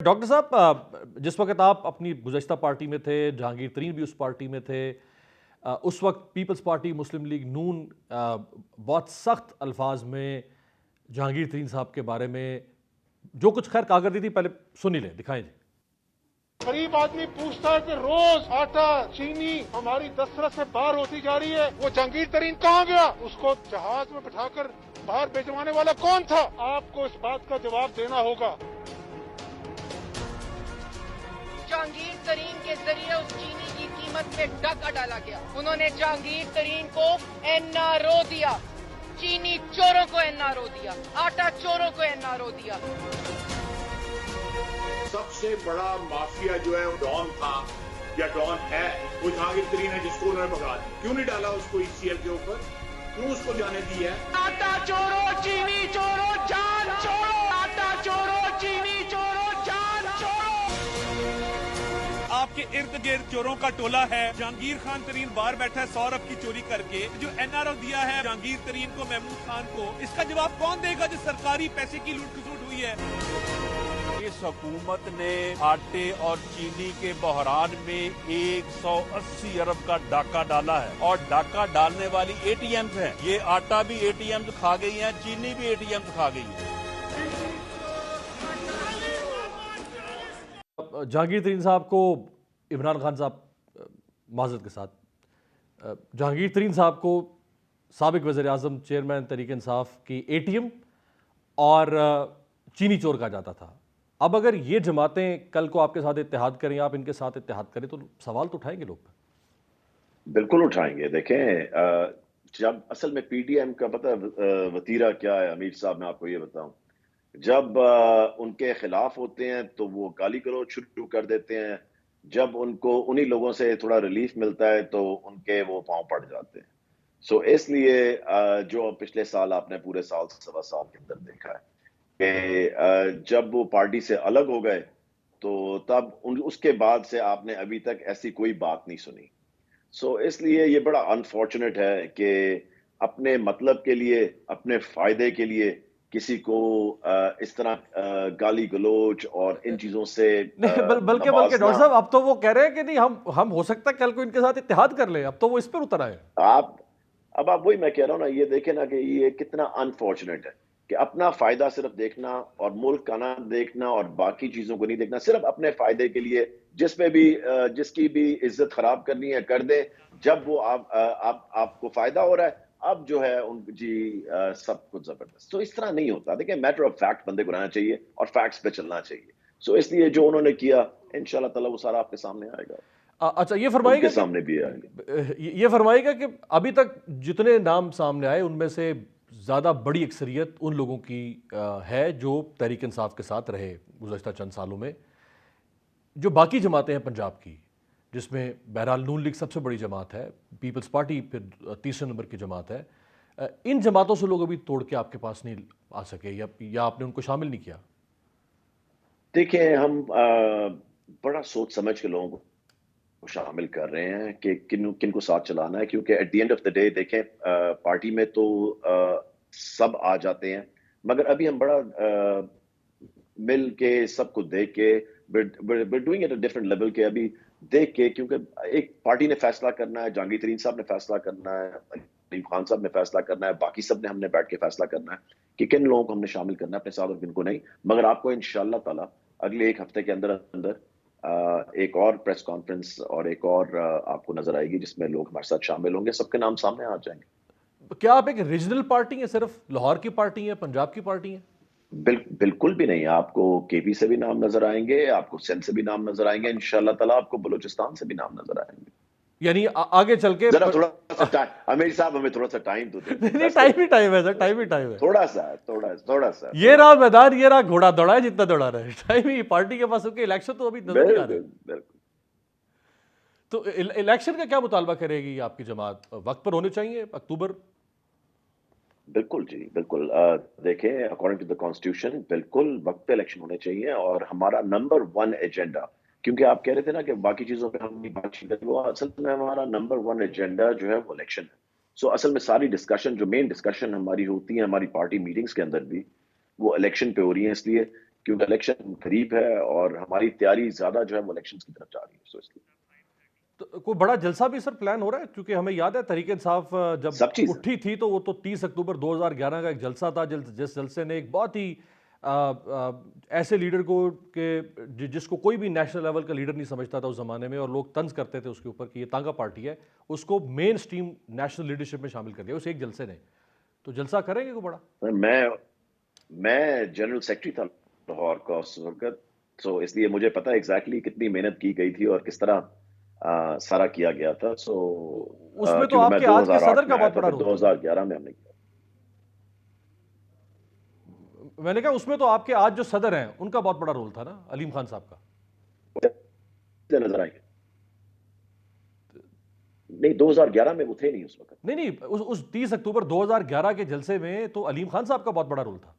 Doctor صاحب، جس وقت آپ اپنی گزشتہ پارٹی میں تھے، جہانگیر ترین بھی اس پارٹی میں تھے، اس وقت پیپلز پارٹی، مسلم لیگ نون بہت سخت الفاظ میں جہانگیر ترین صاحب کے بارے میں جو کچھ خیر کہا کرتی تھی، پہلے سن ہی لیں، دکھائیں جی۔ غریب آدمی پوچھتا ہے کہ روز آٹا چینی ہماری دسترس سے باہر ہوتی جا رہی ہے، وہ جہانگیر ترین کہاں گیا؟ اس کو جہاز میں بٹھا کر باہر بھیجوانے والا کون تھا؟ آپ کو اس بات کا جواب دینا ہوگا۔ جہانگیر ترین کے ذریعے اس چینی کی قیمت میں ڈاکہ ڈالا گیا۔ انہوں نے جہانگیر ترین کو این آر او دیا، چینی چوروں کو این آر او دیا، آٹا چوروں کو این آر او دیا۔ سب سے بڑا مافیا جو ہے وہ ڈان تھا یا ڈان ہے، وہ جہانگیر ترین ہے، جس کو انہوں نے پکڑا دیا۔ کیوں نہیں ڈالا اس کو ای سی ایل کے اوپر؟ کیوں اس کو جانے دی ہے؟ آٹا چورو، چینی چورو، جان چورو، آٹا چورو، چینی چورو، جان چورو۔ آپ کے ارد گرد چوروں کا ٹولہ ہے۔ جہانگیر خان ترین باہر بیٹھا ہے 100 ارب کی چوری کر کے، جو این آر او دیا ہے جہانگیر ترین کو، محمود خان کو، اس کا جواب کون دے گا جو سرکاری پیسے کی لوٹ کھسوٹ ہوئی ہے؟ اس حکومت نے آٹے اور چینی کے بحران میں 180 ارب کا ڈاکہ ڈالا ہے، اور ڈاکہ ڈالنے والی اے ٹی ایمز ہیں۔ یہ آٹا بھی اے ٹی ایمز کھا گئی ہیں، چینی بھی اے ٹی ایمز کھا گئی ہے۔ جہانگیر ترین صاحب کو عمران خان صاحب، معذرت کے ساتھ، جہانگیر ترین صاحب کو سابق وزیر اعظم، چیئرمین تحریک انصاف کی اے ٹی ایم اور چینی چور کہا جاتا تھا۔ اب اگر یہ جماعتیں کل کو آپ کے ساتھ اتحاد کریں، آپ ان کے ساتھ اتحاد کریں، تو سوال تو اٹھائیں گے لوگ؟ بالکل اٹھائیں گے۔ دیکھیں، جب اصل میں پی ڈی ایم کا پتہ وتیرہ کیا ہے امیر صاحب، میں آپ کو یہ بتاؤں، جب ان کے خلاف ہوتے ہیں تو وہ گالی گلوچ شروع کر دیتے ہیں، جب ان کو انہی لوگوں سے تھوڑا ریلیف ملتا ہے تو ان کے وہ پاؤں پڑ جاتے ہیں۔ سو اس لیے جو پچھلے سال آپ نے پورے سال سوا سال کے اندر دیکھا ہے کہ جب وہ پارٹی سے الگ ہو گئے تو تب اس کے بعد سے آپ نے ابھی تک ایسی کوئی بات نہیں سنی۔ سو اس لیے یہ بڑا انفارچونیٹ ہے کہ اپنے مطلب کے لیے، اپنے فائدے کے لیے کسی کو اس طرح گالی گلوچ اور ان چیزوں سے بلکہ ڈاکٹر صاحب، اب تو وہ کہہ رہے ہیں کہ نہیں، ہم ہو سکتا ہے کل کو ان کے ساتھ اتحاد کر لیں، اب تو وہ اس پر اتر آئے۔ اب آپ وہی میں کہہ رہا ہوں نا، یہ دیکھیں نا کہ یہ کتنا انفارچونیٹ ہے کہ اپنا فائدہ صرف دیکھنا اور ملک کا نہ دیکھنا اور باقی چیزوں کو نہیں دیکھنا، صرف اپنے فائدے کے لیے جس کی بھی عزت خراب کرنی ہے کر دیں، جب وہ آپ کو فائدہ ہو رہا ہے، اب جو ہے ان جی سب کچھ زبردست۔ تو اس طرح نہیں ہوتا۔ دیکھیں، میٹر آف فیکٹ بندے کو رہنا چاہیے اور فیکٹس پہ چلنا چاہیے۔ سو اس لیے جو انہوں نے کیا، انشاءاللہ تعالی وہ سارا آپ کے سامنے آئے گا۔ اچھا، یہ فرمائیے گا سامنے بھی آئے گا، یہ فرمائیے گا کہ ابھی تک جتنے نام سامنے آئے ان میں سے زیادہ بڑی اکثریت ان لوگوں کی ہے جو تحریک انصاف کے ساتھ رہے گزشتہ چند سالوں میں، جو باقی جماعتیں ہیں پنجاب کی، جس میں بہرحال نون لیگ سب سے بڑی جماعت ہے، پیپلز پارٹی پھر تیسرے نمبر کی جماعت ہے، ان جماعتوں سے لوگ ابھی توڑ کے آپ کے پاس نہیں آ سکے، یا آپ نے ان کو شامل نہیں کیا؟ دیکھیں، ہم بڑا سوچ سمجھ کے لوگوں کو شامل کر رہے ہیں کہ کن کو ساتھ چلانا ہے، کیونکہ at the end of the day دیکھیں، پارٹی میں تو سب آ جاتے ہیں، مگر ابھی ہم بڑا مل کے سب کو دیکھ کے we're doing it at a different level کے ابھی دیکھ کے، کیونکہ ایک پارٹی نے فیصلہ کرنا ہے، جہانگیر ترین صاحب نے فیصلہ کرنا ہے، علی خان صاحب نے فیصلہ کرنا ہے، باقی سب نے ہم نے بیٹھ کے فیصلہ کرنا ہے کہ کن لوگوں کو ہم نے شامل کرنا ہے اپنے ساتھ اور کن کو نہیں۔ مگر آپ کو انشاءاللہ تعالی اگلے ایک ہفتے کے اندر ایک اور پریس کانفرنس اور ایک اور آپ کو نظر آئے گی جس میں لوگ ہمارے ساتھ شامل ہوں گے، سب کے نام سامنے آ جائیں گے۔ کیا آپ ایک ریجنل پارٹی ہیں، صرف لاہور کی پارٹی ہیں، پنجاب کی پارٹی ہیں؟ بالکل بھی نہیں۔ آپ کو کے پی سے بھی نام نظر آئیں گے، آپ کو سندھ سے بھی نام نظر آئیں گے، انشاءاللہ تعالیٰ آپ کو بلوچستان سے بھی نام نظر آئیں گے۔ یعنی آگے چل کے ذرا تھوڑا سا امیر صاحب ہمیں تھوڑا سا ٹائم تو دیں۔ نہیں، ٹائم ہی ٹائم ہے سر، ٹائم ہی ٹائم ہے، تھوڑا سا یہ رہا میدان، یہ رہا گھوڑا دوڑا ہے جتنا دوڑا رہا ہے، ٹائم ہی پارٹی کے پاس، کیونکہ الیکشن تو ابھی نظر نہیں آ رہے۔ بالکل۔ تو الیکشن کا کیا مطالبہ کرے گی آپ کی جماعت؟ وقت پر ہونے چاہیے اکتوبر؟ بالکل جی، بالکل۔ دیکھیں، اکارڈنگ ٹو دا کانسٹیٹیوشن بالکل وقت پہ الیکشن ہونے چاہیے، اور ہمارا نمبر 1 ایجنڈا، کیونکہ آپ کہہ رہے تھے نا کہ باقی چیزوں پہ ہم بات چیت کریں، وہ اصل میں ہمارا نمبر 1 ایجنڈا جو ہے وہ الیکشن ہے۔ سو اصل میں ساری ڈسکشن، جو مین ڈسکشن ہماری ہوتی ہے ہماری پارٹی میٹنگز کے اندر بھی، وہ الیکشن پہ ہو رہی ہیں، اس لیے کیونکہ الیکشن قریب ہے اور ہماری تیاری زیادہ جو ہے وہ الیکشن کی طرف جا رہی ہے. سو اس لیے تو کوئی بڑا جلسہ بھی سر پلان ہو رہا ہے؟ کیونکہ ہمیں یاد ہے تحریک انصاف جب سب چیز اٹھی تھی تو وہ تو 30 اکتوبر 2011 کا ایک جلسہ تھا، جس جلسے نے ایک بہت ہی ایسے لیڈر کو کہ جس کو کوئی بھی نیشنل لیول کا لیڈر نہیں سمجھتا تھا اس زمانے میں، اور لوگ طنز کرتے تھے اس کے اوپر کہ یہ تانگا پارٹی ہے، اس کو مین سٹریم نیشنل لیڈرشپ میں شامل کر دیا اس ایک جلسے نے. تو جلسہ کریں گے کوئی بڑا؟ میں جنرل سیکرٹری تھا لاہور کا اس وقت، سو اس لیے مجھے پتا ایگزیکٹلی کتنی محنت کی گئی تھی اور کس طرح سارا کیا گیا تھا. سو اس میں تو آپ کے آج کے صدر کا بہت بڑا رول تھا. 2011 میں ہم نے کیا. میں نے کہا اس میں تو آپ کے آج جو صدر ہیں ان کا بہت بڑا رول تھا نا، علیم خان صاحب کا. نظر آئیں گے نہیں 2011 میں وہ تھے نہیں اس وقت. نہیں اس 30 اکتوبر 2011 کے جلسے میں تو علیم خان صاحب کا بہت بڑا رول تھا.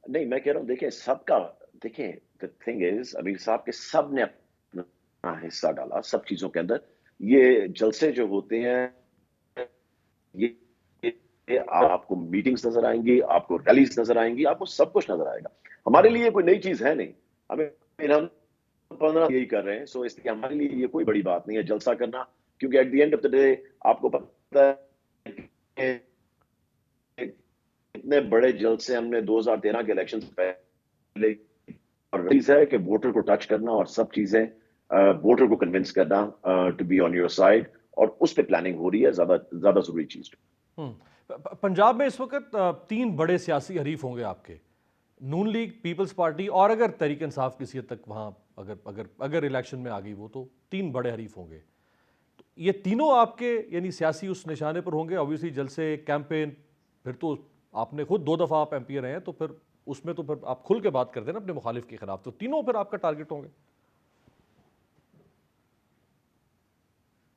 نہیں میں کہہ رہا ہوں دیکھیں سب کا، دیکھیں the thing is امیر صاحب کے سب نے اپنا حصہ ڈالا سب چیزوں کے اندر. یہ جلسے جو ہوتے ہیں یہ آپ کو میٹنگز نظر آئیں گی، آپ کو ریلیز نظر آئیں گی، آپ کو سب کچھ نظر آئے گا. ہمارے لیے کوئی نئی چیز ہے نہیں، ہم 15 یہی کر رہے ہیں. سو اس لیے ہمارے لیے یہ کوئی بڑی بات نہیں ہے جلسہ کرنا، کیونکہ at the end of the day آپ کو پتہ ہے اتنے بڑے جلسے ہم نے 2013 کے الیکشن سے پہلے، اور چیز ہے کہ ووٹر کو ٹچ کرنا اور سب چیزیں ووٹر کو کنونس کرنا to be on your side, اور اس پہ پلاننگ ہو رہی ہے. زیادہ ضروری چیز. پنجاب میں اس وقت 3 بڑے سیاسی حریف ہوں گے آپ کے، نون لیگ، پیپلز پارٹی، اور اگر تحریک انصاف کسی حد تک وہاں اگر الیکشن میں آ گئی وہ، تو 3 بڑے حریف ہوں گے. یہ تینوں آپ کے یعنی سیاسی اس نشانے پر ہوں گے. اوبیسلی جلسے، کیمپین، پھر تو آپ نے خود 2 دفعہ آپ ایم پی رہے ہیں، تو پھر اس میں تو پھر آپ کھل کے بات کرتے ہیں نا اپنے مخالف کے خلاف. تو تینوں پھر آپ کا ٹارگٹ ہوں گے.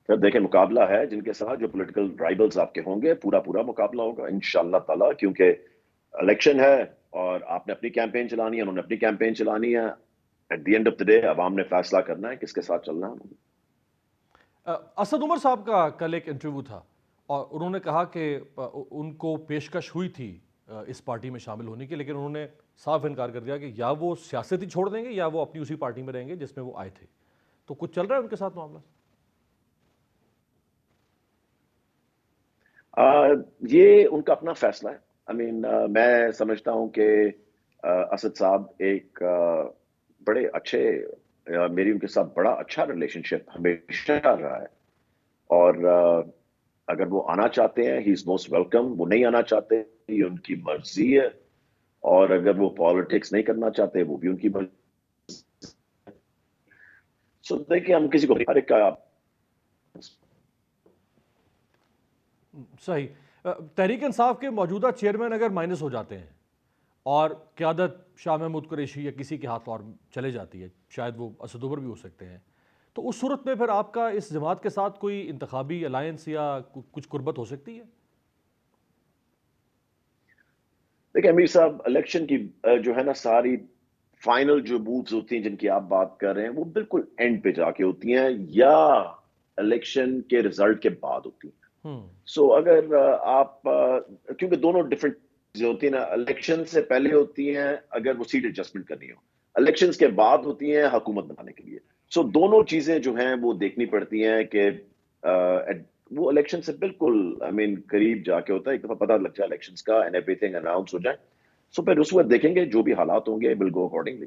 دیکھیں مقابلہ ہے جن کے ساتھ جو پولیٹیکل رائبلز آپ کے ہوں گے، پورا مقابلہ ہوگا انشاءاللہ تعالیٰ، کیونکہ الیکشن ہے اور آپ نے اپنی کیمپین چلانی ہے، انہوں نے اپنی کیمپین چلانی ہے. At the end of the day عوام نے فیصلہ کرنا ہے کس کے ساتھ چلنا ہے. اسد عمر صاحب کا کل ایک انٹرویو تھا اور انہوں نے کہا کہ ان کو پیشکش ہوئی تھی اس پارٹی میں شامل ہونے کی، لیکن انہوں نے صاف انکار کر دیا کہ یا وہ سیاست ہی چھوڑ دیں گے یا وہ اپنی اسی پارٹی میں رہیں گے جس میں وہ آئے تھے. تو کچھ چل رہا ہے ان کے ساتھ معاملہ؟ یہ ان کا اپنا فیصلہ ہے. میں سمجھتا ہوں کہ اسد صاحب ایک بڑے اچھے، میری ان کے ساتھ بڑا اچھا ریلیشن شپ ہمیشہ رہا ہے، اور اگر وہ آنا چاہتے ہیں ہی از موسٹ ویلکم. وہ نہیں آنا چاہتے یہ ان کی مرضی ہے، اور اگر وہ پالیٹکس نہیں کرنا چاہتے وہ بھی ان کی مرضی. سو دیکھیں ہم کسی کو ہر ایک کا. صحیح. تحریک انصاف کے موجودہ چیئرمین اگر مائنس ہو جاتے ہیں اور قیادت شاہ محمود قریشی یا کسی کے ہاتھ اور چلے جاتی ہے، شاید وہ اسد عمر بھی ہو سکتے ہیں، تو اس صورت میں پھر آپ کا اس جماعت کے ساتھ کوئی انتخابی الائنس یا کچھ قربت ہو سکتی ہے؟ دیکھیں امیر صاحب، الیکشن کی جو ہے نا ساری فائنل جو بوتھز ہوتی ہیں جن کی آپ بات کر رہے ہیں وہ بالکل اینڈ پہ جا کے ہوتی ہیں یا الیکشن کے رزلٹ کے بعد ہوتی ہیں. سو اگر آپ، کیونکہ دونوں ڈفرینٹ چیزیں ہوتی ہیں نا، الیکشن سے پہلے ہوتی ہیں اگر وہ سیٹ ایڈجسٹمنٹ کرنی ہو، الیکشنز کے بعد ہوتی ہیں حکومت بنانے کے لیے. سو دونوں چیزیں جو ہیں وہ دیکھنی پڑتی ہیں کہ وہ الیکشن سے بالکل قریب جا کے ہوتا ہے. ایک دفعہ پتہ لگ جائے الیکشنز کا اینڈ ایوری تھنگ اناؤنس ہو جائے، سو پھر اس وقت دیکھیں گے جو بھی حالات ہوں گے ول گو اکارڈنگلی.